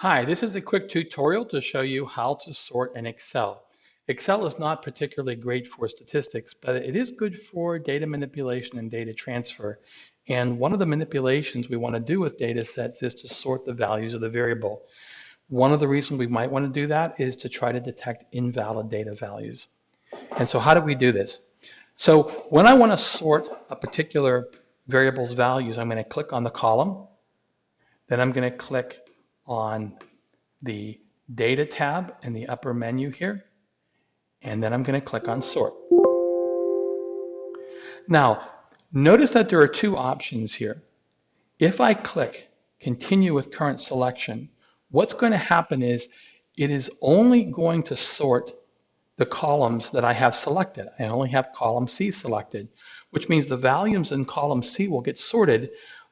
Hi, this is a quick tutorial to show you how to sort in Excel. Excel is not particularly great for statistics, but it is good for data manipulation and data transfer. And one of the manipulations we want to do with data sets is to sort the values of the variable. One of the reasons we might want to do that is to try to detect invalid data values. And so how do we do this? So when I want to sort a particular variable's values, I'm going to click on the column, then I'm going to click on the Data tab in the upper menu here, and then I'm going to click on Sort. Now, notice that there are two options here. If I click Continue with Current Selection, what's going to happen is it is only going to sort the columns that I have selected. I only have column C selected, which means the values in column C will get sorted,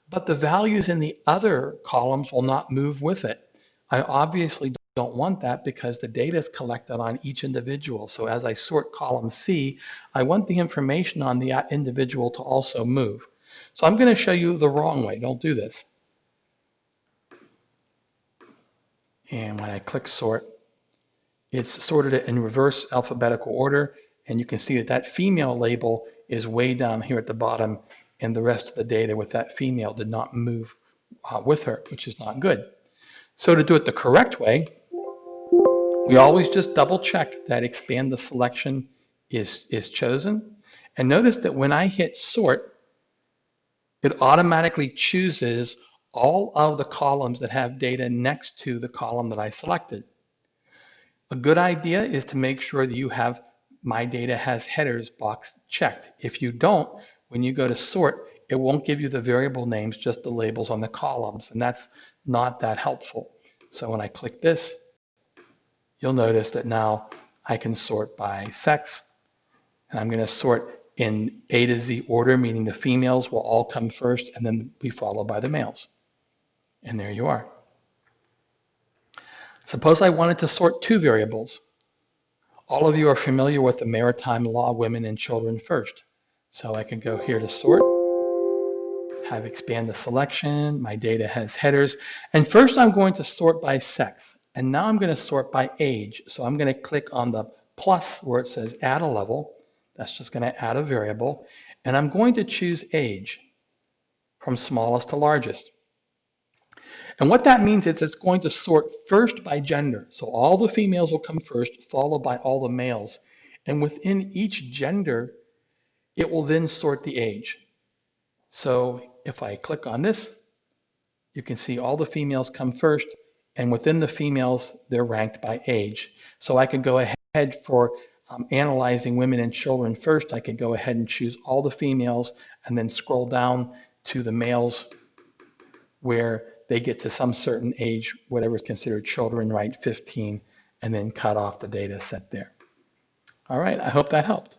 but the values in the other columns will not move with it. I obviously don't want that because the data is collected on each individual. So as I sort column C, I want the information on the individual to also move. So I'm going to show you the wrong way. Don't do this. And when I click sort, it's sorted it in reverse alphabetical order. And you can see that that female label is way down here at the bottom, and the rest of the data with that female did not move with her, which is not good. So to do it the correct way, we always just double check that expand the selection is chosen. And notice that when I hit sort, it automatically chooses all of the columns that have data next to the column that I selected. A good idea is to make sure that you have My Data Has Headers box checked. If you don't, when you go to sort, it won't give you the variable names, just the labels on the columns, and that's not that helpful. So when I click this, you'll notice that now I can sort by sex, and I'm going to sort in A to Z order, meaning the females will all come first and then be followed by the males. And there you are. Suppose I wanted to sort two variables. All of you are familiar with the maritime law, women and children first. So I can go here to sort, have expand the selection, My Data Has Headers, and first I'm going to sort by sex. And now I'm going to sort by age. So I'm going to click on the plus where it says add a level. That's just going to add a variable. And I'm going to choose age from smallest to largest. And what that means is it's going to sort first by gender. So all the females will come first, followed by all the males. And within each gender, it will then sort the age. So if I click on this, you can see all the females come first, and within the females, they're ranked by age. So I could go ahead for analyzing women and children first. I could go ahead and choose all the females and then scroll down to the males where they get to some certain age, whatever is considered children, right, 15, and then cut off the data set there. All right, I hope that helped.